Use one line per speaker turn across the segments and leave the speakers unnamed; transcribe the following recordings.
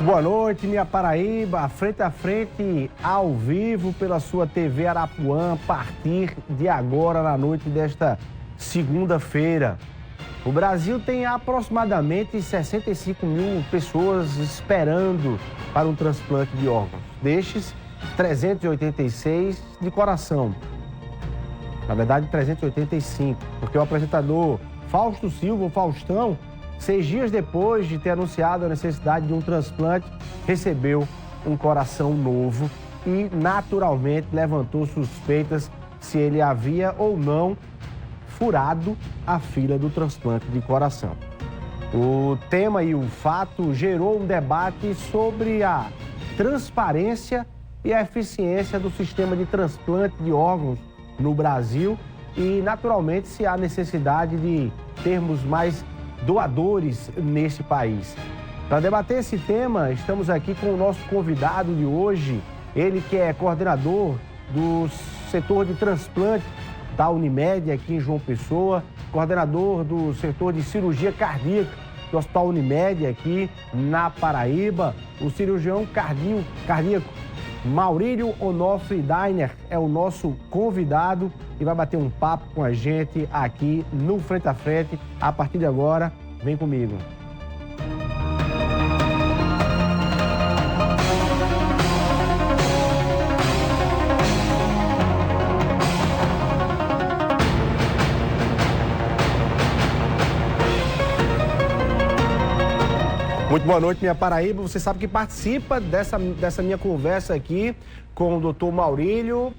boa noite, minha Paraíba, frente a frente, ao vivo pela sua TV Arapuã, a partir de agora, na noite desta segunda-feira. O Brasil tem aproximadamente 65 mil pessoas esperando para um transplante de órgãos. Destes, 386 de coração. Na verdade, 385, porque o apresentador Fausto Silva, o Faustão, 6 dias depois de ter anunciado a necessidade de um transplante, recebeu um coração novo e, naturalmente, levantou suspeitas se ele havia ou não furado a fila do transplante de coração. O tema e o fato gerou um debate sobre a transparência e a eficiência do sistema de transplante de órgãos no Brasil e, naturalmente, se há necessidade de termos mais doadores nesse país. Para debater esse tema, estamos aqui com o nosso convidado de hoje, ele que é coordenador do setor de transplante da Unimed aqui em João Pessoa, coordenador do setor de cirurgia cardíaca do Hospital Unimed aqui na Paraíba, o cirurgião cardíaco Maurílio Onofre Dainer é o nosso convidado e vai bater um papo com a gente aqui no Frente a Frente. A partir de agora, vem comigo. Muito boa noite, minha Paraíba. Você sabe que participa dessa minha conversa aqui com o doutor Maurílio.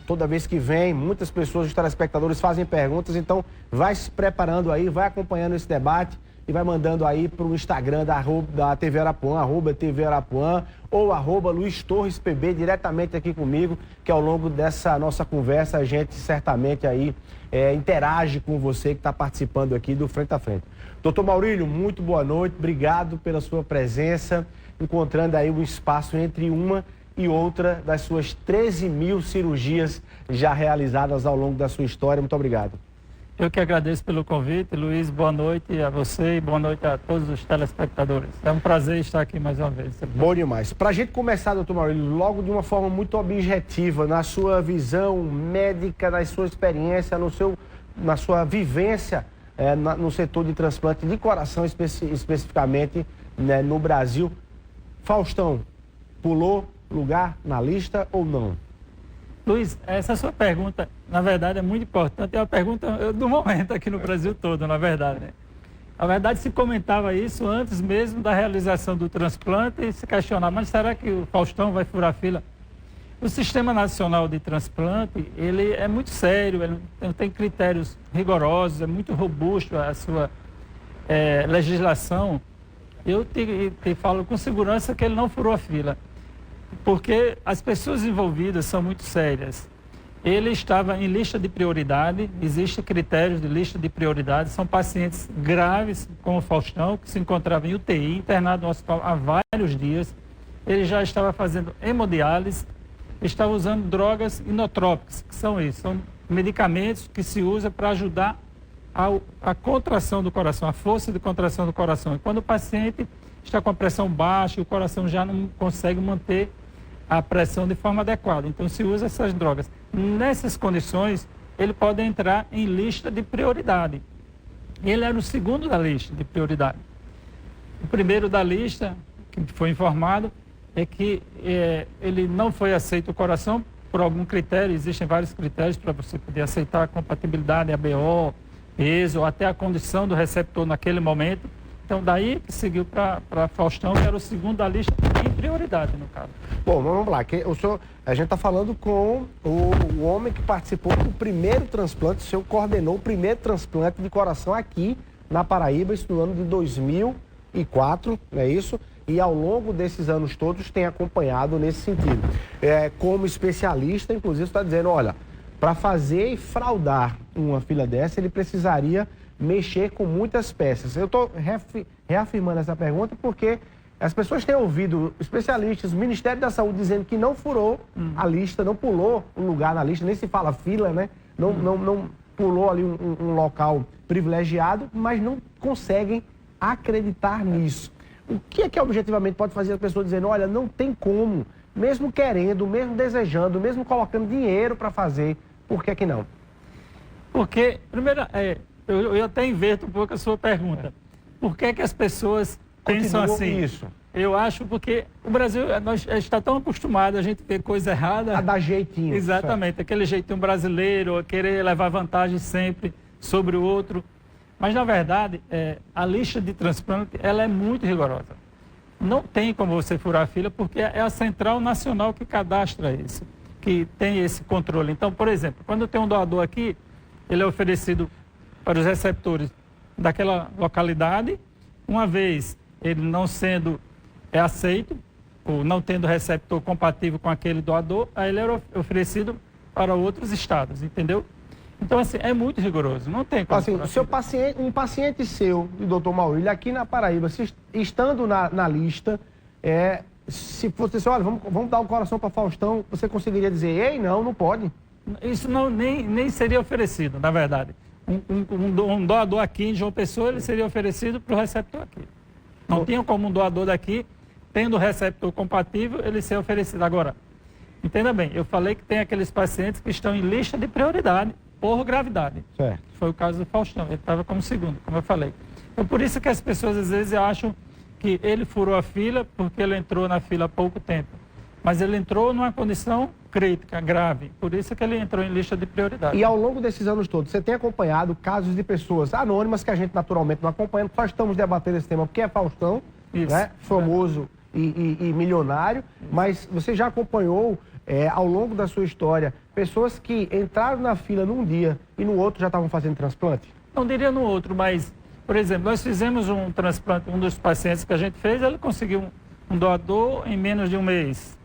Toda vez que vem, muitas pessoas, os telespectadores, fazem perguntas. Então, vai se preparando aí, vai acompanhando esse debate e vai mandando aí para o Instagram da TV Arapuã, @TV Arapuã, ou @Luiz Torres PB, diretamente aqui comigo, que ao longo dessa nossa conversa a gente certamente aí interage com você que está participando aqui do Frente a Frente. Doutor Maurílio, muito boa noite, obrigado pela sua presença, encontrando aí um espaço entre uma e outra das suas 13 mil cirurgias já realizadas ao longo da sua história. Muito obrigado.
Eu que agradeço pelo convite, Luiz, boa noite a você e boa noite a todos os telespectadores. É um prazer estar aqui mais uma vez.
Bom demais. Para a gente começar, doutor Maurílio, logo de uma forma muito objetiva, na sua visão médica, na sua experiência, na sua vivência no setor de transplante de coração, especificamente, né, no Brasil. Faustão, pulou lugar na lista ou não?
Luiz, essa sua pergunta, na verdade, é muito importante. É uma pergunta do momento aqui no Brasil todo, na verdade, né? Na verdade, se comentava isso antes mesmo da realização do transplante e se questionava, mas será que o Faustão vai furar a fila? O Sistema Nacional de Transplante, ele é muito sério, ele tem critérios rigorosos, é muito robusto a sua legislação. Eu te falo com segurança que ele não furou a fila, porque as pessoas envolvidas são muito sérias. Ele estava em lista de prioridade, existem critérios de lista de prioridade, são pacientes graves, como o Faustão, que se encontrava em UTI, internado no hospital há vários dias. Ele já estava fazendo hemodiálise, estava usando drogas inotrópicas, que são isso, são medicamentos que se usam para ajudar a contração do coração, a força de contração do coração. E quando o paciente está com a pressão baixa, o coração já não consegue manter a pressão de forma adequada. Então se usa essas drogas. Nessas condições, ele pode entrar em lista de prioridade. Ele era o segundo da lista de prioridade. O primeiro da lista, que foi informado, é que ele não foi aceito o coração por algum critério. Existem vários critérios para você poder aceitar a compatibilidade, ABO, peso, ou até a condição do receptor naquele momento. Então, daí que seguiu para Faustão, que era o segundo da lista em prioridade, no caso.
Bom, vamos lá. A gente está falando com o homem que participou do primeiro transplante, o senhor coordenou o primeiro transplante de coração aqui na Paraíba, isso no ano de 2004, não é isso? E ao longo desses anos todos tem acompanhado nesse sentido. Como especialista, inclusive, está dizendo, olha, para fazer e fraudar uma fila dessa, ele precisaria mexer com muitas peças. Eu estou reafirmando essa pergunta porque as pessoas têm ouvido especialistas, o Ministério da Saúde dizendo que não furou a lista, não pulou um lugar na lista, nem se fala fila, né? Não pulou ali um local privilegiado, mas não conseguem acreditar nisso. O que é que objetivamente pode fazer as pessoas dizendo, olha, não tem como, mesmo querendo, mesmo desejando, mesmo colocando dinheiro para fazer, por que não?
Porque, primeiro, eu até inverto um pouco a sua pergunta. Por que as pessoas pensam assim?
Isso.
Eu acho porque o Brasil nós está tão acostumado a gente ver coisa errada.
A dar jeitinho.
Exatamente, certo. Aquele jeitinho brasileiro, a querer levar vantagem sempre sobre o outro. Mas, na verdade, a lista de transplante ela é muito rigorosa. Não tem como você furar a fila, porque é a Central Nacional que cadastra isso, que tem esse controle. Então, por exemplo, quando tem um doador aqui, ele é oferecido para os receptores daquela localidade. Uma vez ele não sendo aceito, ou não tendo receptor compatível com aquele doador, aí ele é oferecido para outros estados, entendeu? Então, assim, é muito rigoroso, não tem como.
Assim, um paciente seu, o Dr. Maurílio, aqui na Paraíba, estando na lista, se fosse assim, olha, vamos dar o coração para Faustão, você conseguiria dizer, ei, não pode?
Isso nem seria oferecido, na verdade. Um doador aqui em João Pessoa, ele seria oferecido para o receptor aqui. Não tinha como um doador daqui, tendo o receptor compatível, ele ser oferecido. Agora, entenda bem, eu falei que tem aqueles pacientes que estão em lista de prioridade por gravidade.
Certo.
Foi o caso do Faustão, ele estava como segundo, como eu falei. Então, por isso que as pessoas às vezes acham que ele furou a fila porque ele entrou na fila há pouco tempo. Mas ele entrou numa condição crítica, grave. Por isso que ele entrou em lista de prioridade.
E ao longo desses anos todos, você tem acompanhado casos de pessoas anônimas que a gente naturalmente não acompanha, só estamos debatendo esse tema porque é Faustão, né? Famoso e milionário, mas você já acompanhou ao longo da sua história pessoas que entraram na fila num dia e no outro já estavam fazendo transplante?
Não diria no outro, mas, por exemplo, nós fizemos um transplante, um dos pacientes que a gente fez, ele conseguiu um doador em menos de um mês.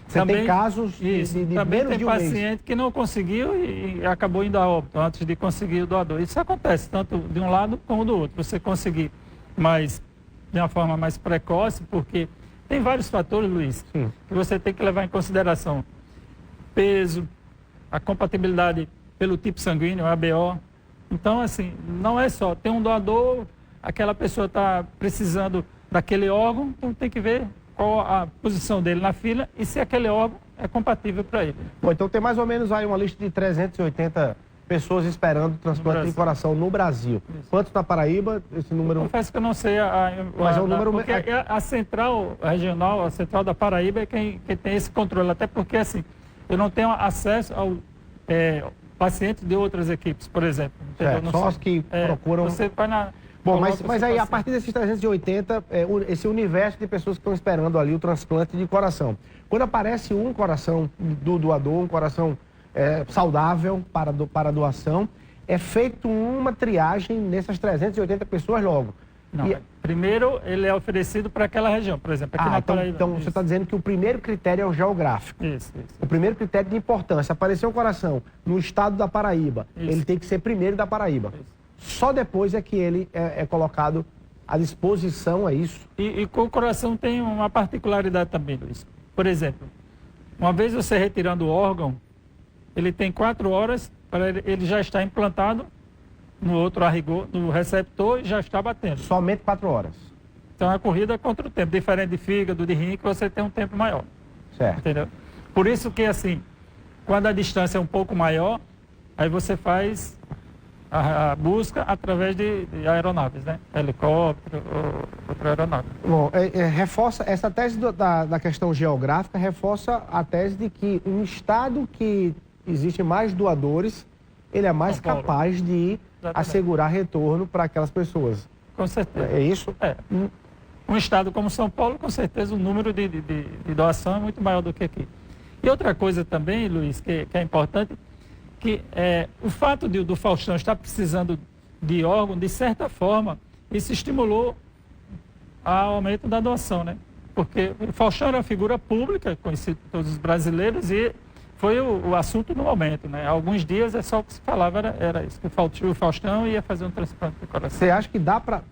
Você também tem casos de menos de um mês?
Também tem paciente que não conseguiu e acabou indo a óbito antes de conseguir o doador. Isso acontece tanto de um lado como do outro. Você conseguir de uma forma mais precoce, porque tem vários fatores, Luiz, que você tem que levar em consideração. Peso, a compatibilidade pelo tipo sanguíneo, ABO. Então, assim, não é só tem um doador, aquela pessoa está precisando daquele órgão, então tem que ver qual a posição dele na fila e se aquele órgão é compatível para ele.
Bom, então tem mais ou menos aí uma lista de 380 pessoas esperando transplante de coração no Brasil. Isso. Quantos na Paraíba? Esse número...
Confesso que eu não sei
mas é um número...
Porque a central regional, a central da Paraíba é quem tem esse controle, até porque, assim, eu não tenho acesso ao pacientes de outras equipes, por exemplo.
Só os que procuram...
Você vai na...
Bom, mas aí, a partir desses 380, esse universo de pessoas que estão esperando ali o transplante de coração. Quando aparece um coração do doador, um coração saudável para doação, é feito uma triagem nessas 380 pessoas logo.
Não, primeiro ele é oferecido para aquela região, por exemplo, aqui na Paraíba.
Então você está dizendo que o primeiro critério é o geográfico.
Isso.
O primeiro critério de importância. Apareceu um coração no estado da Paraíba, ele tem que ser primeiro da Paraíba. Isso. Só depois é que ele é colocado à disposição, é isso?
E com o coração tem uma particularidade também, Luiz. Por exemplo, uma vez você retirando o órgão, ele tem 4 horas para ele já estar implantado no outro arrigor, no receptor e já está batendo.
Somente 4 horas?
Então a corrida é contra o tempo, diferente de fígado, de rim, que você tem um tempo maior.
Certo.
Entendeu? Por isso que, assim, quando a distância é um pouco maior, aí você faz a busca através de aeronaves, né? Helicóptero ou outra aeronave.
Bom, reforça essa tese da questão geográfica, reforça a tese de que um estado que existe mais doadores, ele é mais capaz de assegurar retorno para aquelas pessoas.
Com certeza.
É isso?
Um estado como São Paulo, com certeza, o número de doação é muito maior do que aqui. E outra coisa também, Luiz, que é importante, que o fato do Faustão estar precisando de órgão, de certa forma, isso estimulou o aumento da doação, né? Porque o Faustão era uma figura pública, conhecido por todos os brasileiros, e foi o assunto no momento, né? Há alguns dias só o que se falava era isso, que o Faustão ia fazer um transplante de coração.
Você acha que dá para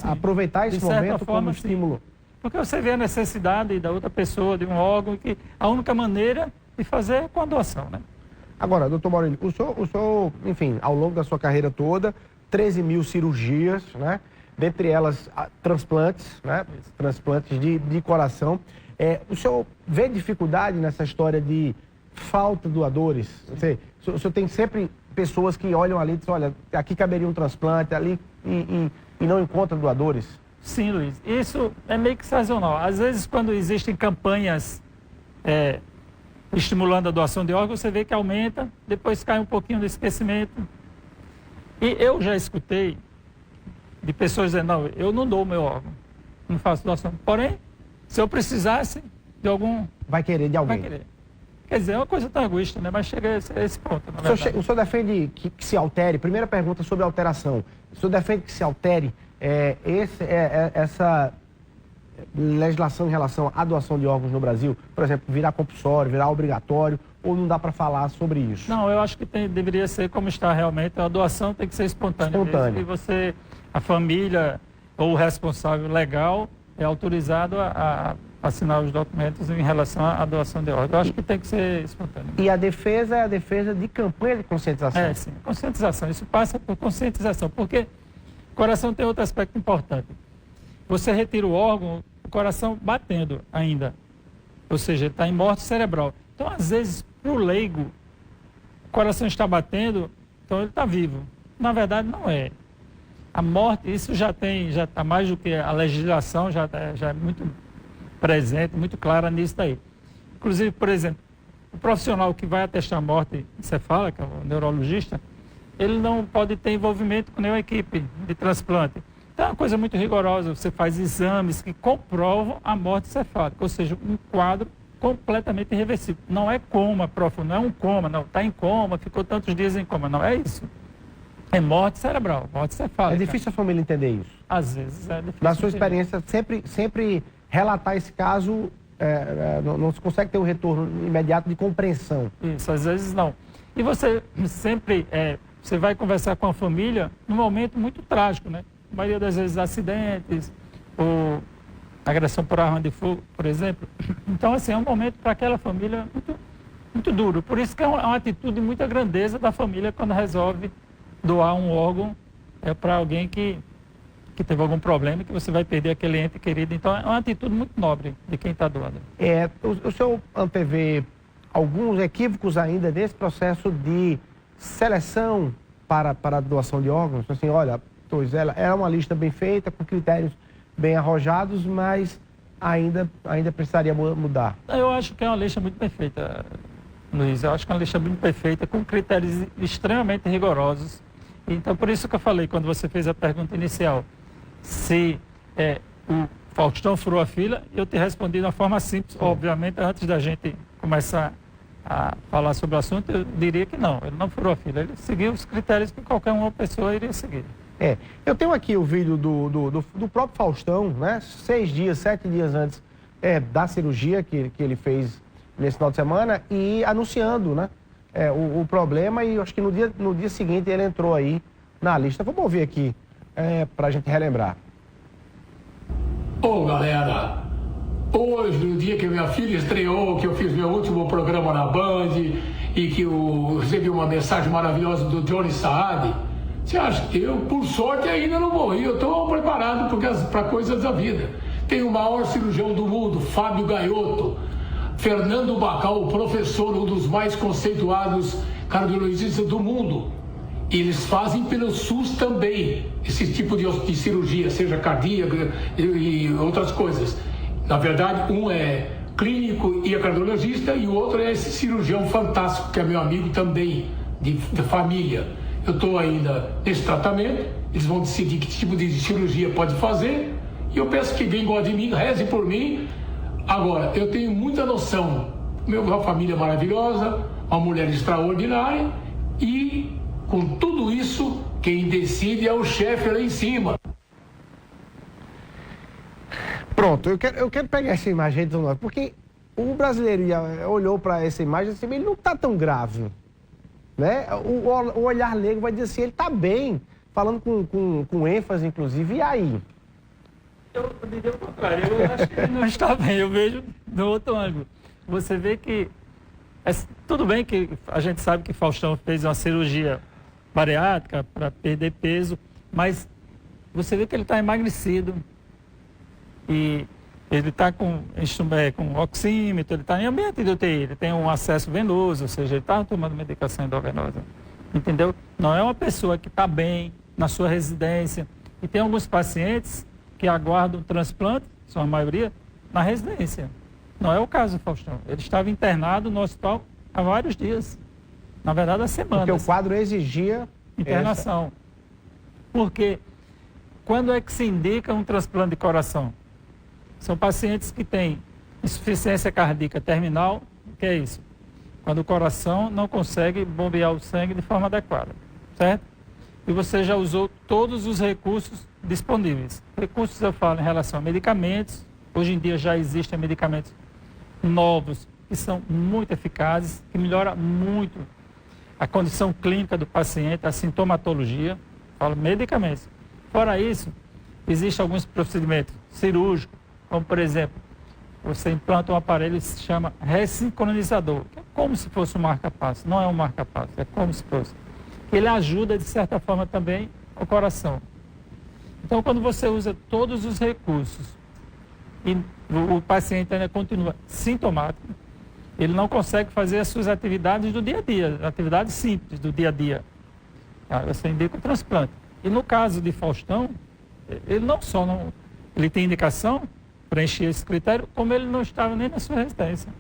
aproveitar esse momento como estímulo?
Sim. Porque você vê a necessidade da outra pessoa, de um órgão, que a única maneira de fazer é com a doação, né?
Agora, doutor Maurílio, o senhor, enfim, ao longo da sua carreira toda, 13 mil cirurgias, né? dentre elas transplantes, né? Transplantes de coração. O senhor vê dificuldade nessa história de falta de doadores? O senhor tem sempre pessoas que olham ali e dizem, olha, aqui caberia um transplante, ali, e não encontram doadores?
Sim, Luiz. Isso é meio que sazonal. Às vezes, quando existem campanhas estimulando a doação de órgãos, você vê que aumenta, depois cai um pouquinho do esquecimento. E eu já escutei de pessoas dizendo, não, eu não dou o meu órgão, não faço doação. Porém, se eu precisasse de algum...
Vai querer de alguém.
Vai querer. Quer dizer, é uma coisa tão egoísta, né? Mas chega a esse ponto, na verdade.
O senhor defende que se altere? Primeira pergunta sobre alteração. O senhor defende que se altere essa legislação em relação à doação de órgãos no Brasil? Por exemplo, virar compulsório, virar obrigatório, ou não dá para falar sobre isso?
Não, eu acho que deveria ser como está realmente. A doação tem que ser espontânea. E você, a família ou o responsável legal é autorizado a assinar os documentos em relação à doação de órgãos. Eu acho que tem que ser espontâneo.
E a defesa é a defesa de campanha de conscientização?
Sim, conscientização. Isso passa por conscientização, porque o coração tem outro aspecto importante. Você retira o órgão, o coração batendo ainda, ou seja, está em morte cerebral. Então, às vezes, para o leigo, o coração está batendo, então ele está vivo. Na verdade, não é. A morte, isso já está mais do que a legislação, já é muito presente, muito clara nisso daí. Inclusive, por exemplo, o profissional que vai atestar a morte encefálica, o neurologista, ele não pode ter envolvimento com nenhuma equipe de transplante. Então é uma coisa muito rigorosa, você faz exames que comprovam a morte encefálica, ou seja, um quadro completamente irreversível. Não é coma profundo, não é um coma, não, está em coma, ficou tantos dias em coma, não é isso. É morte cerebral, morte cefálica.
É difícil a família entender isso?
Às vezes é difícil.
Na sua experiência, sempre relatar esse caso, não se consegue ter um retorno imediato de compreensão?
Isso, às vezes não. E você sempre, você vai conversar com a família num momento muito trágico, né? A maioria das vezes acidentes, ou agressão por arma de fogo, por exemplo. Então, assim, é um momento para aquela família muito, muito duro. Por isso que é uma atitude de muita grandeza da família quando resolve doar um órgão para alguém que teve algum problema e que você vai perder aquele ente querido. Então, é uma atitude muito nobre de quem está doando.
O senhor antevê alguns equívocos ainda nesse processo de seleção para a doação de órgãos? Assim, olha, era uma lista bem feita, com critérios bem arrojados, mas ainda precisaria mudar.
Eu acho que é uma lista muito perfeita, Luiz. Eu acho que é uma lista muito perfeita, com critérios extremamente rigorosos. Então, por isso que eu falei, quando você fez a pergunta inicial, se o Faustão furou a fila, eu te respondi de uma forma simples. Obviamente, antes da gente começar a falar sobre o assunto, eu diria que não, ele não furou a fila. Ele seguiu os critérios que qualquer uma pessoa iria seguir.
Eu tenho aqui o vídeo do próprio Faustão, né? 7 dias antes da cirurgia que ele fez nesse final de semana, e anunciando, né? O problema, e acho que no dia seguinte ele entrou aí na lista. Vamos ouvir aqui para a gente relembrar.
Galera, hoje, no dia que minha filha estreou, que eu fiz meu último programa na Band e que eu recebi uma mensagem maravilhosa do Johnny Saad, você acha que eu, por sorte, ainda não morri, eu estou preparado para coisas da vida. Tem o maior cirurgião do mundo, Fábio Gaiotto, Fernando Bacal, o professor, um dos mais conceituados cardiologistas do mundo. Eles fazem pelo SUS também esse tipo de cirurgia, seja cardíaca e outras coisas. Na verdade, um é clínico e é cardiologista, e o outro é esse cirurgião fantástico, que é meu amigo também, de família. Eu estou ainda nesse tratamento, eles vão decidir que tipo de cirurgia pode fazer, e eu peço que quem gosta de mim, reze por mim. Agora, eu tenho muita noção, uma família maravilhosa, uma mulher extraordinária, e com tudo isso, quem decide é o chefe lá em cima.
Pronto, eu quero pegar essa imagem de novo, porque o brasileiro olhou para essa imagem e disse, ele não está tão grave, né? O olhar leigo vai dizer assim, ele está bem, falando com ênfase, inclusive, e aí?
Eu diria o contrário, eu acho que ele não está bem, eu vejo do outro ângulo. Você vê que, tudo bem que a gente sabe que Faustão fez uma cirurgia bariátrica para perder peso, mas você vê que ele está emagrecido e ele está com oxímetro, ele está em ambiente de UTI, ele tem um acesso venoso, ou seja, ele está tomando medicação endovenosa, entendeu? Não é uma pessoa que está bem na sua residência. E tem alguns pacientes que aguardam o transplante, são a maioria, na residência. Não é o caso do Faustão. Ele estava internado no hospital há vários dias, na verdade há semanas.
Porque o quadro exigia
internação. Porque quando é que se indica um transplante de coração? São pacientes que têm insuficiência cardíaca terminal. O que é isso? Quando o coração não consegue bombear o sangue de forma adequada, certo? E você já usou todos os recursos disponíveis. Recursos eu falo em relação a medicamentos. Hoje em dia já existem medicamentos novos que são muito eficazes, que melhoram muito a condição clínica do paciente, a sintomatologia. Falo medicamentos. Fora isso, existem alguns procedimentos cirúrgicos, como, por exemplo, você implanta um aparelho que se chama ressincronizador, que é como se fosse um marca-passo. Não é um marca-passo, é como se fosse. Ele ajuda, de certa forma, também o coração. Então, quando você usa todos os recursos e o paciente ainda continua sintomático, ele não consegue fazer as suas atividades do dia a dia, atividades simples do dia a dia. Aí você indica o transplante. E no caso de Faustão, ele não só não... Ele tem indicação preencher esse critério, como ele não estava nem na sua residência.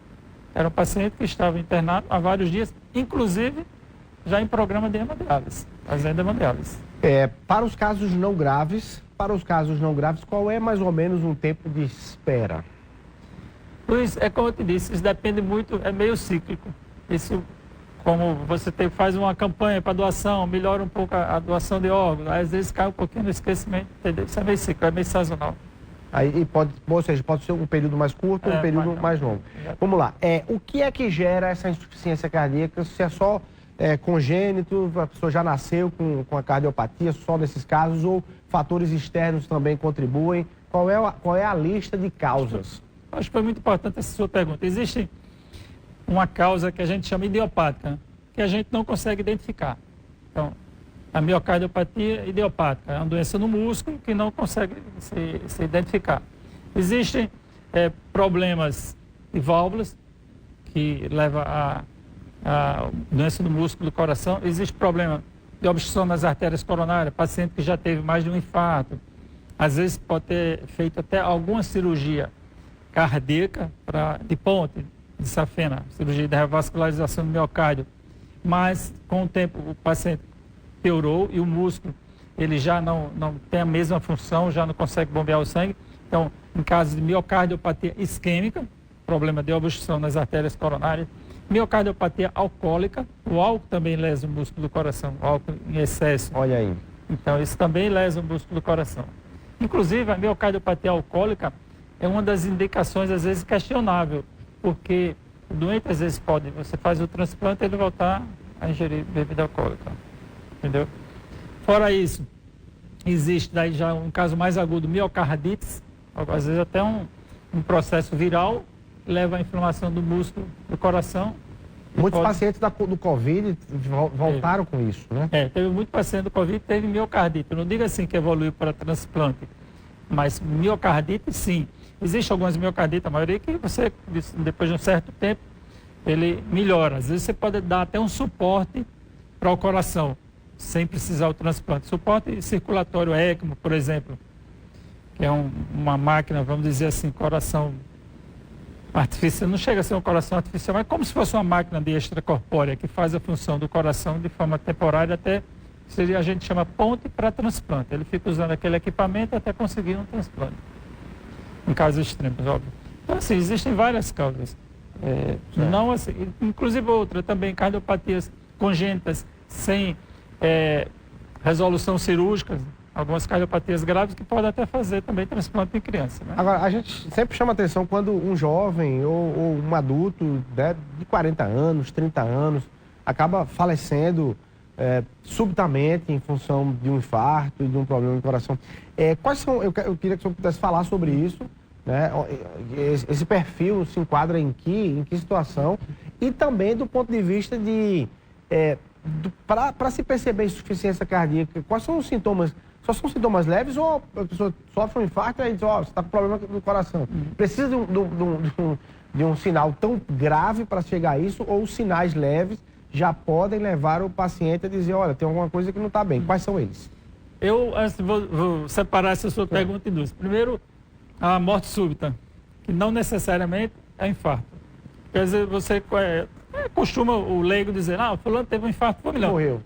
Era um paciente que estava internado há vários dias, inclusive já em programa de hemodiálise, fazendo hemodiálise.
Para os casos não graves, qual é mais ou menos um tempo de espera?
Luiz, é como eu te disse, isso depende muito, é meio cíclico. Isso, como você faz uma campanha para doação, melhora um pouco a doação de órgãos, às vezes cai um pouquinho no esquecimento, entendeu? Isso é meio cíclico, é meio sazonal.
Aí pode ser um período mais curto ou um período mais longo. Vamos lá. O que é que gera essa insuficiência cardíaca? Se é só congênito, a pessoa já nasceu com a cardiopatia, só nesses casos, ou fatores externos também contribuem? Qual é a lista de causas?
Acho que foi muito importante essa sua pergunta. Existe uma causa que a gente chama idiopática, que a gente não consegue identificar. Então, a miocardiopatia idiopática é uma doença no músculo que não consegue se identificar. Existem problemas de válvulas que levam a doença no músculo do coração. Existe problema de obstrução nas artérias coronárias, paciente que já teve mais de um infarto. Às vezes pode ter feito até alguma cirurgia cardíaca de ponte, de safena, cirurgia de revascularização do miocárdio. Mas, com o tempo, o paciente piorou e o músculo ele já não tem a mesma função, já não consegue bombear o sangue. Então, em caso de miocardiopatia isquêmica, problema de obstrução nas artérias coronárias, miocardiopatia alcoólica, o álcool também lesa o músculo do coração, o álcool em excesso.
Olha aí.
Então, isso também lesa o músculo do coração. Inclusive, a miocardiopatia alcoólica é uma das indicações, às vezes, questionável, porque o doente, às vezes, você faz o transplante e ele voltar a ingerir bebida alcoólica. Entendeu? Fora isso, existe daí já um caso mais agudo, miocardites, às vezes até um processo viral, que leva à inflamação do músculo do coração.
Muitos pacientes do Covid voltaram com isso, né?
Teve muito paciente do Covid que teve miocardite. Eu não digo assim que evoluiu para transplante, mas miocardite sim. Existe algumas miocardites, a maioria que você, depois de um certo tempo, ele melhora. Às vezes você pode dar até um suporte para o coração, sem precisar o transplante. Suporte circulatório ECMO, por exemplo, que é uma máquina, vamos dizer assim, coração artificial. Não chega a ser um coração artificial, mas como se fosse uma máquina de extracorpórea que faz a função do coração de forma temporária até, a gente chama ponte para transplante. Ele fica usando aquele equipamento até conseguir um transplante, em casos extremos, óbvio. Então, assim, existem várias causas. Não assim, inclusive outra também, cardiopatias congênitas sem resolução cirúrgica, algumas cardiopatias graves que podem até fazer também transplante em criança. Né?
Agora, a gente sempre chama atenção quando um jovem ou um adulto, né, de 40 anos, 30 anos, acaba falecendo subitamente em função de um infarto e de um problema no coração. Quais são, eu queria que o senhor pudesse falar sobre isso, né? Esse perfil se enquadra em que situação, e também do ponto de vista de... para se perceber insuficiência cardíaca, quais são os sintomas Só são sintomas leves ou a pessoa sofre um infarto e aí diz, você está com problema no coração. Precisa de um sinal tão grave para chegar a isso, ou os sinais leves já podem levar o paciente a dizer, olha, tem alguma coisa que não está bem. Quais são eles?
Eu vou separar essa sua pergunta em duas. Primeiro, a morte súbita, que não necessariamente é infarto. Quer dizer, você costuma o leigo dizer, fulano teve um infarto fulminante.
Morreu.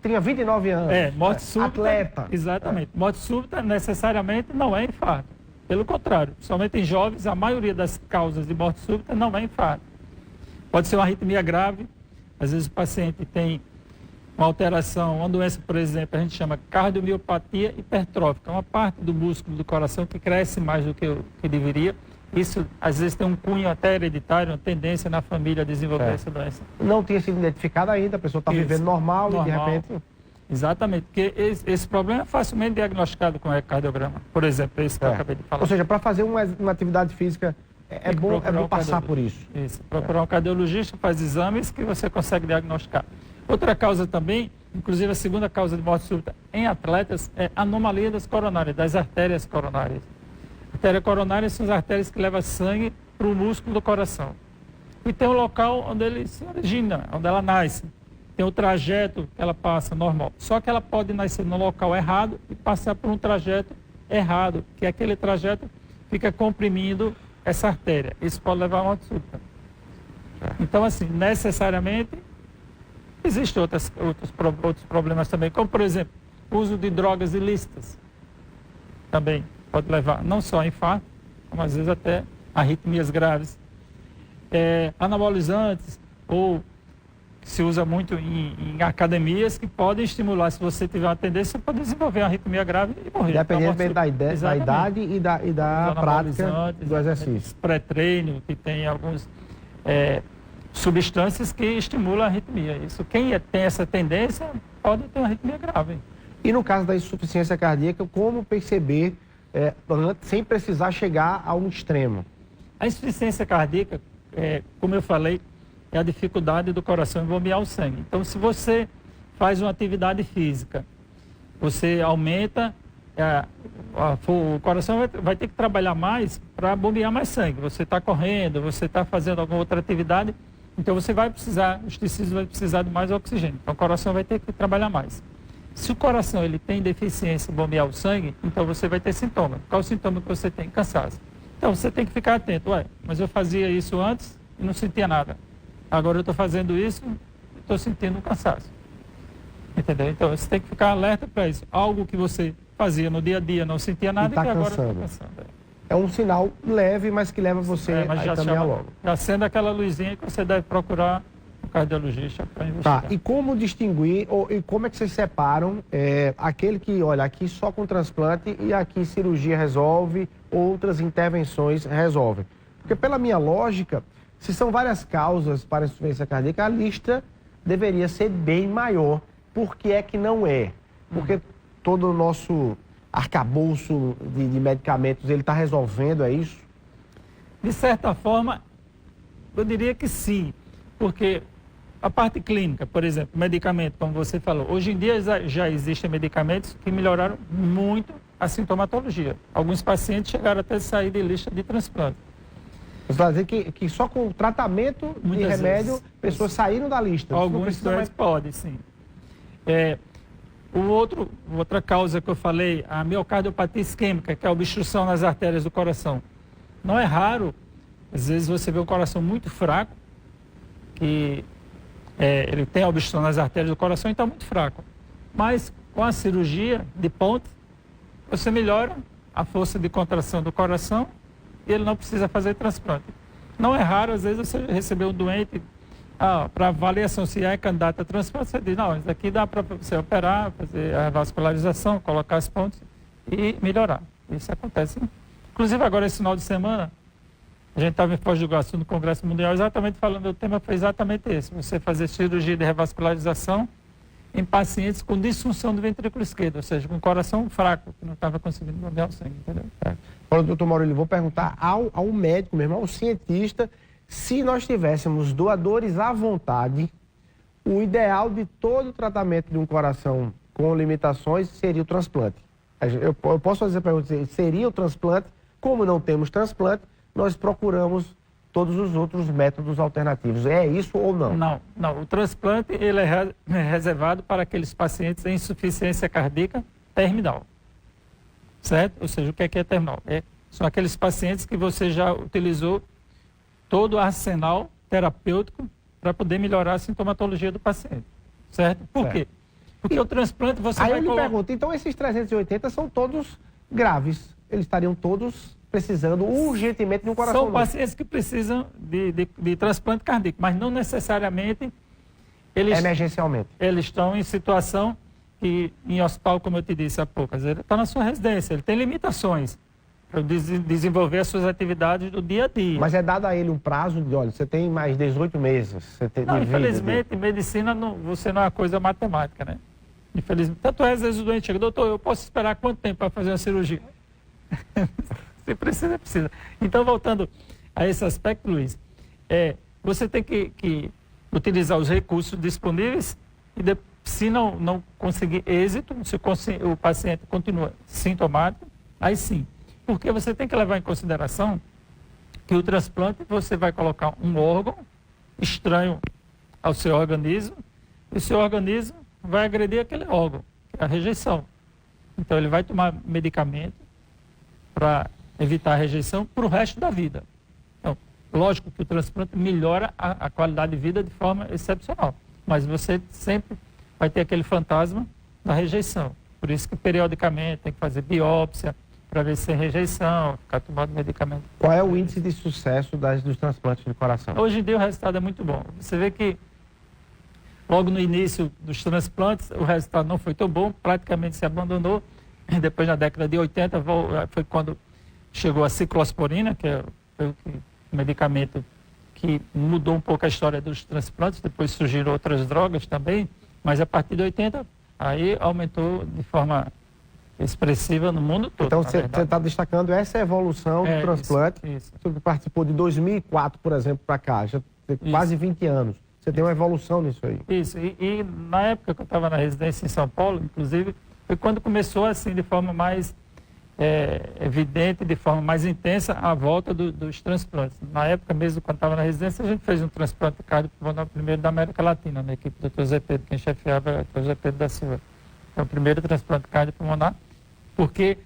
Tinha 29 anos.
Morte súbita.
Atleta.
Exatamente. Morte súbita necessariamente não é infarto. Pelo contrário, somente em jovens, a maioria das causas de morte súbita não é infarto. Pode ser uma arritmia grave, às vezes o paciente tem uma alteração, uma doença, por exemplo, a gente chama cardiomiopatia hipertrófica, uma parte do músculo do coração que cresce mais do que deveria. Isso, às vezes, tem um cunho até hereditário, uma tendência na família a desenvolver essa doença.
Não tinha sido identificado ainda, a pessoa está vivendo normal e, de repente...
Exatamente, porque esse problema é facilmente diagnosticado com ecocardiograma, por exemplo, esse que eu acabei de falar.
Ou seja, para fazer uma atividade física, é bom passar por isso.
Isso, procurar um cardiologista, faz exames que você consegue diagnosticar. Outra causa também, inclusive a segunda causa de morte súbita em atletas, é anomalia das coronárias, das artérias coronárias. Artérias coronárias são as artérias que levam sangue para o músculo do coração. E tem um local onde ele se origina, onde ela nasce. Tem o trajeto que ela passa normal. Só que ela pode nascer no local errado e passar por um trajeto errado, que aquele trajeto fica comprimindo essa artéria. Isso pode levar a morte súbita. Então, assim, necessariamente, existem outros problemas também, como, por exemplo, o uso de drogas ilícitas. Também pode levar não só a infarto, como às vezes até arritmias graves. Anabolizantes, ou se usa muito em academias, que podem estimular, se você tiver uma tendência, você pode desenvolver uma arritmia grave e morrer.
Dependendo da idade e da prática do exercício.
Pré-treino, que tem algumas substâncias que estimulam a arritmia. Isso, quem tem essa tendência pode ter uma arritmia grave.
E no caso da insuficiência cardíaca, como perceber sem precisar chegar a um extremo?
A insuficiência cardíaca, como eu falei, é a dificuldade do coração em bombear o sangue. Então, se você faz uma atividade física, você aumenta, o coração vai ter que trabalhar mais para bombear mais sangue. Você está correndo, você está fazendo alguma outra atividade, então você vai precisar, os tecidos vão precisar de mais oxigênio. Então, o coração vai ter que trabalhar mais. Se o coração ele tem deficiência em bombear o sangue, então você vai ter sintoma. Qual o sintoma que você tem? Cansaço. Então, você tem que ficar atento. Mas eu fazia isso antes e não sentia nada. Agora eu estou fazendo isso e estou sentindo um cansaço. Entendeu? Então, você tem que ficar alerta para isso. Algo que você fazia no dia a dia, não sentia nada e que agora está cansando.
É um sinal leve, mas que leva você aí também a logo.
Já acende aquela luzinha que você deve procurar um cardiologista para investigar.
E como distinguir, e como é que vocês separam aquele que, olha, aqui só com transplante e aqui cirurgia resolve, outras intervenções resolvem? Porque pela minha lógica, se são várias causas para a insuficiência cardíaca, a lista deveria ser bem maior. Por que é que não é? Porque todo o nosso arcabouço de medicamentos, ele está resolvendo, é isso?
De certa forma, eu diria que sim. Porque a parte clínica, por exemplo, medicamento, como você falou, hoje em dia já existem medicamentos que melhoraram muito a sintomatologia. Alguns pacientes chegaram até a sair de lista de transplante.
Você vai dizer que só com o tratamento de remédio, pessoas saíram da lista.
Alguns doentes podem, sim. Outra causa que eu falei, a miocardiopatia isquêmica, que é a obstrução nas artérias do coração. Não é raro, às vezes você vê um coração muito fraco, que ele tem a obstrução nas artérias do coração e está muito fraco. Mas com a cirurgia de ponte, você melhora a força de contração do coração e ele não precisa fazer transplante. Não é raro, às vezes, você receber um doente para avaliação se é candidato a transplante, você diz, não, isso aqui dá para você operar, fazer a vascularização, colocar as pontes e melhorar. Isso acontece. Inclusive, agora, esse final de semana, a gente estava em Foz do Iguaçu no Congresso Mundial exatamente falando, o tema foi exatamente esse, você fazer cirurgia de revascularização em pacientes com disfunção do ventrículo esquerdo, ou seja, com coração fraco, que não estava conseguindo bombear o sangue, entendeu?
Agora, doutor Maurílio, vou perguntar ao médico mesmo, ao cientista, se nós tivéssemos doadores à vontade, o ideal de todo o tratamento de um coração com limitações seria o transplante. Eu posso fazer a pergunta, seria o transplante? Como não temos transplante, nós procuramos todos os outros métodos alternativos. É isso ou não?
Não. O transplante ele é reservado para aqueles pacientes em insuficiência cardíaca terminal. Certo? Ou seja, o que é terminal? São aqueles pacientes que você já utilizou todo o arsenal terapêutico para poder melhorar a sintomatologia do paciente. Certo? Por quê? Porque o transplante você
Aí
vai
eu lhe pergunto, então esses 380 são todos graves? Eles estariam todos precisando urgentemente de um coração
novo? São pacientes que precisam de transplante cardíaco, mas não necessariamente
emergencialmente.
Eles estão em situação que, em hospital, como eu te disse há pouco, ele está na sua residência, ele tem limitações para desenvolver as suas atividades do dia a dia.
Mas é dado a ele um prazo de, olha, você tem mais 18 meses. Você tem
não, infelizmente, medicina, você não é uma coisa matemática, né? Infelizmente. Tanto é, às vezes o doente chega, doutor, eu posso esperar quanto tempo para fazer uma cirurgia? Se precisa. Então, voltando a esse aspecto, Luiz, você tem que utilizar os recursos disponíveis e, se não conseguir êxito, se o paciente continua sintomático, aí sim. Porque você tem que levar em consideração que o transplante você vai colocar um órgão estranho ao seu organismo e o seu organismo vai agredir aquele órgão, que é a rejeição. Então ele vai tomar medicamento para evitar a rejeição para o resto da vida. Então, lógico que o transplante melhora a qualidade de vida de forma excepcional, mas você sempre vai ter aquele fantasma da rejeição. Por isso que periodicamente tem que fazer biópsia, para ver se tem rejeição, ficar tomando medicamento.
Qual é o índice de sucesso dos transplantes de coração?
Hoje em dia o resultado é muito bom. Você vê que logo no início dos transplantes o resultado não foi tão bom, praticamente se abandonou. E depois, na década de 80, foi quando chegou a ciclosporina, que foi o medicamento que mudou um pouco a história dos transplantes. Depois surgiram outras drogas também, mas a partir de 80, aí aumentou de forma expressiva no mundo todo.
Então, você está destacando essa evolução do transplante.
Isso.
Você participou de 2004, por exemplo, para cá, já tem quase 20 anos. Você tem uma evolução nisso aí.
Isso, e na época que eu estava na residência em São Paulo, inclusive, foi quando começou assim, de forma mais evidente, de forma mais intensa, a volta dos transplantes. Na época mesmo, quando estava na residência, a gente fez um transplante cardiopulmonar primeiro da América Latina, na equipe do Dr. Zé Pedro, quem chefiava é o Dr. Zé Pedro da Silva. Então, o primeiro transplante cardiopulmonar, porque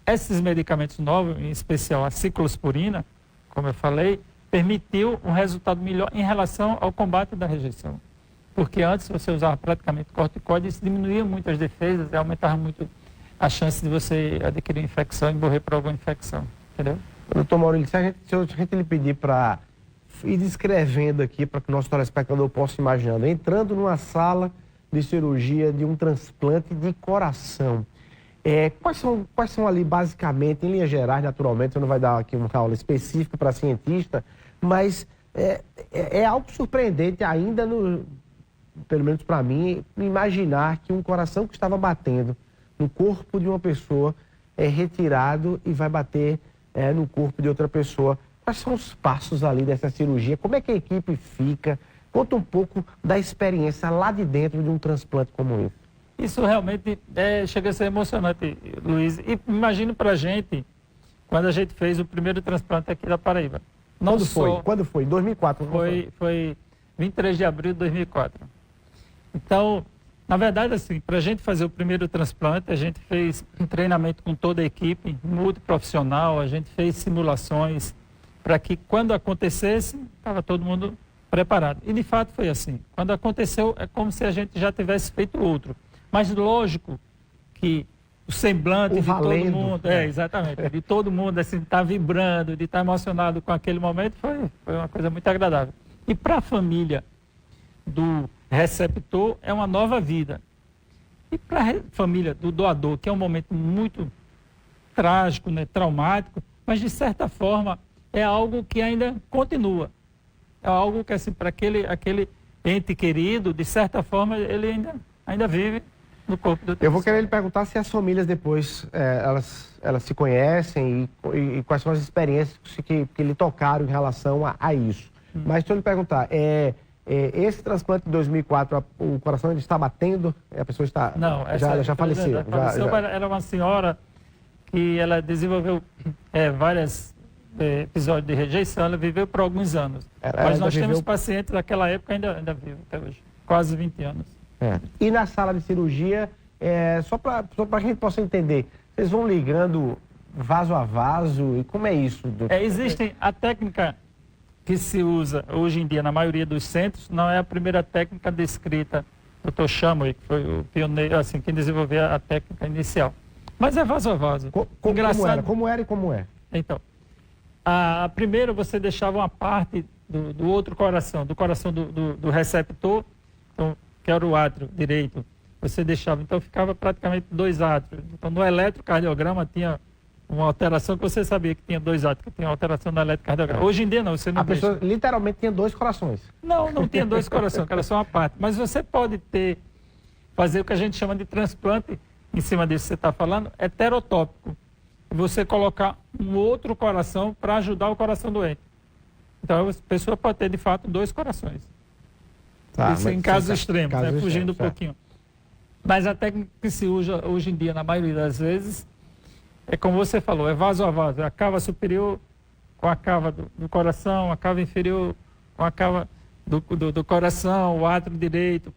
esses medicamentos novos, em especial a ciclosporina, como eu falei, permitiu um resultado melhor em relação ao combate da rejeição. Porque antes você usava praticamente corticoide, isso diminuía muito as defesas e aumentava muito a chance de você adquirir infecção e morrer por alguma infecção. Entendeu?
Doutor Maurílio, se a gente lhe pedir para ir descrevendo aqui, para que o nosso telespectador possa imaginar, entrando numa sala de cirurgia de um transplante de coração, quais são ali, basicamente, em linhas gerais, naturalmente, você não vai dar aqui uma aula específica para cientista, mas é algo surpreendente ainda, pelo menos para mim, imaginar que um coração que estava batendo no corpo de uma pessoa é retirado e vai bater no corpo de outra pessoa. Quais são os passos ali dessa cirurgia? Como é que a equipe fica? Conta um pouco da experiência lá de dentro de um transplante como esse.
Isso realmente chega a ser emocionante, Luiz. E imagine para a gente, quando a gente fez o primeiro transplante aqui da Paraíba.
Quando foi? 2004?
Foi 23 de abril de 2004. Então, na verdade, assim, para a gente fazer o primeiro transplante, a gente fez um treinamento com toda a equipe, multiprofissional, a gente fez simulações para que, quando acontecesse, estava todo mundo preparado. E, de fato, foi assim. Quando aconteceu, é como se a gente já tivesse feito outro. Mas, lógico que o semblante de todo mundo, exatamente, de todo mundo, assim, estar vibrando, de estar emocionado com aquele momento, foi uma coisa muito agradável. E para a família do receptor, é uma nova vida. E para a família do doador, que é um momento muito trágico, né, traumático, mas, de certa forma, é algo que ainda continua. É algo que, assim, para aquele ente querido, de certa forma, ele ainda vive no corpo do...
Eu vou querer lhe perguntar se as famílias depois, elas se conhecem e quais são as experiências que lhe tocaram em relação a isso. Mas deixa eu lhe perguntar, Esse transplante de 2004, o coração ainda está batendo? A pessoa está...
Não,
já faleceu.
Era uma senhora que ela desenvolveu vários episódios de rejeição, ela viveu por alguns anos. Mas nós temos pacientes daquela época ainda vivos até hoje, quase 20 anos.
E na sala de cirurgia, só para a gente possa entender, vocês vão ligando vaso a vaso, e como é isso, doutor?
Existe a técnica que se usa hoje em dia na maioria dos centros, não é a primeira técnica descrita do Dr. Chamway, que foi o pioneiro, assim, quem desenvolveu a técnica inicial. Mas é vaso a vaso.
Engraçado. Como era e como é?
Então, primeiro você deixava uma parte do outro coração, do coração do receptor, então, que era o átrio direito, você deixava, então ficava praticamente 2 átrios. Então no eletrocardiograma tinha uma alteração que você sabia que tinha 2 átrios, que tinha alteração no eletrocardiograma. Hoje em dia não, você não deixa.
A pessoa literalmente tinha 2 corações.
Não tinha 2 corações, que era só uma parte. Mas você pode fazer o que a gente chama de transplante, em cima disso que você está falando, heterotópico. Você colocar um outro coração para ajudar o coração doente. Então a pessoa pode ter de fato 2 corações. Isso em casos extremos, fugindo um pouquinho. Mas a técnica que se usa hoje em dia, na maioria das vezes, é como você falou, é vaso a vaso. É a cava superior com a cava do coração, a cava inferior com a cava do coração, o átrio direito,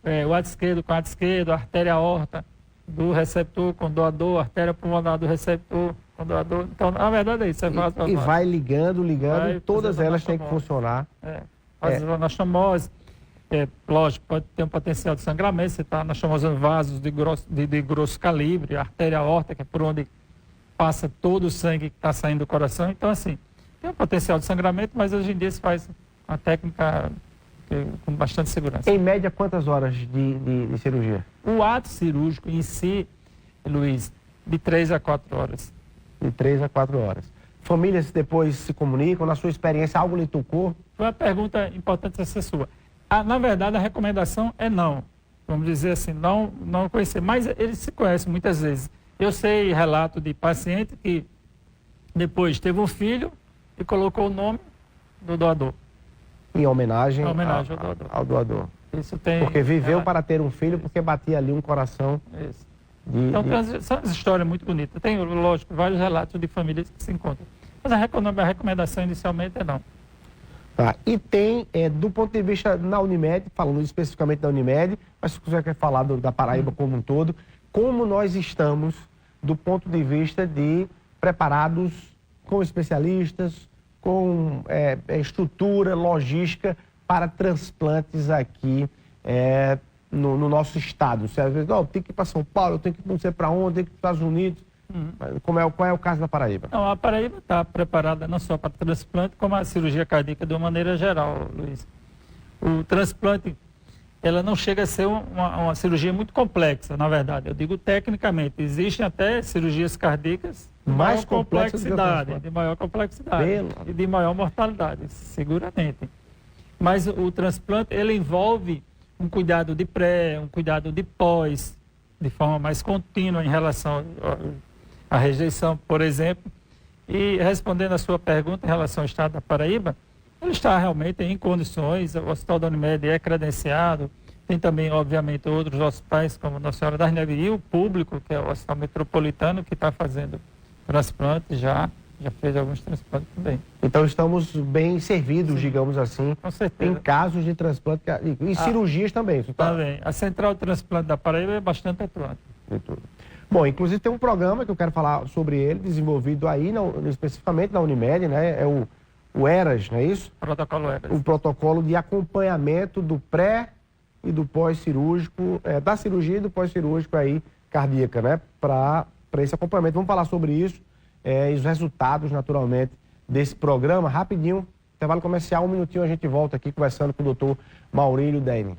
o átrio esquerdo com o átrio esquerdo, a artéria aorta do receptor com o doador, a artéria pulmonar do receptor com o doador. Então, na verdade é isso, é vaso a vaso.
E vai ligando, e todas elas têm que funcionar.
Anastomose. Lógico, pode ter um potencial de sangramento, nós estamos usando vasos de grosso calibre, a artéria aorta, que é por onde passa todo o sangue que está saindo do coração. Então, assim, tem um potencial de sangramento, mas hoje em dia se faz uma técnica com bastante segurança.
Em média, quantas horas de cirurgia?
O ato cirúrgico em si, Luiz, de 3 a 4 horas.
De 3 a 4 horas. Famílias depois se comunicam, na sua experiência, algo lhe tocou?
Foi uma pergunta importante essa sua. Na verdade, a recomendação é não. Vamos dizer assim, não conhecer. Mas eles se conhecem muitas vezes. Eu sei relato de paciente que depois teve um filho e colocou o nome do doador.
Em homenagem,
ao doador.
Isso tem. Porque viveu para ter um filho, porque batia ali um coração.
Isso. Então, são as histórias muito bonitas. Tem, lógico, vários relatos de famílias que se encontram. Mas a recomendação inicialmente é não.
Tá. E tem, do ponto de vista na Unimed, falando especificamente da Unimed, mas se você quer falar da Paraíba como um todo, como nós estamos do ponto de vista de preparados com especialistas, com estrutura, logística para transplantes aqui no nosso estado. Você às vezes, tem que ir para São Paulo, eu tenho que ir não sei para onde, tenho que ir para os Estados Unidos. Qual é o caso da Paraíba?
Não, a Paraíba está preparada não só para transplante, como a cirurgia cardíaca de uma maneira geral, Luiz. O transplante, ela não chega a ser uma cirurgia muito complexa, na verdade. Eu digo tecnicamente, existem até cirurgias cardíacas de maior complexidade e de maior mortalidade, seguramente. Mas o transplante, ele envolve um cuidado de pré, um cuidado de pós, de forma mais contínua em relação a rejeição, por exemplo. E respondendo a sua pergunta em relação ao estado da Paraíba, ele está realmente em condições, o Hospital da Unimed é credenciado, tem também, obviamente, outros hospitais, como Nossa Senhora das Neves, e o público, que é o Hospital Metropolitano, que está fazendo transplantes, já fez alguns transplantes também.
Então estamos bem servidos, sim, digamos assim,
com certeza,
em casos de transplante e cirurgias também.
Também. A Central de Transplante da Paraíba é bastante atuante.
De tudo. Bom, inclusive tem um programa que eu quero falar sobre ele, desenvolvido aí, especificamente na Unimed, né? É o ERAS, não é isso?
Protocolo ERAS.
O protocolo de acompanhamento do pré e do pós-cirúrgico, da cirurgia e do pós-cirúrgico aí, cardíaca, né? Para esse acompanhamento. Vamos falar sobre isso e os resultados, naturalmente, desse programa. Rapidinho, intervalo comercial, 1 minutinho, a gente volta aqui conversando com o doutor Maurílio Deine.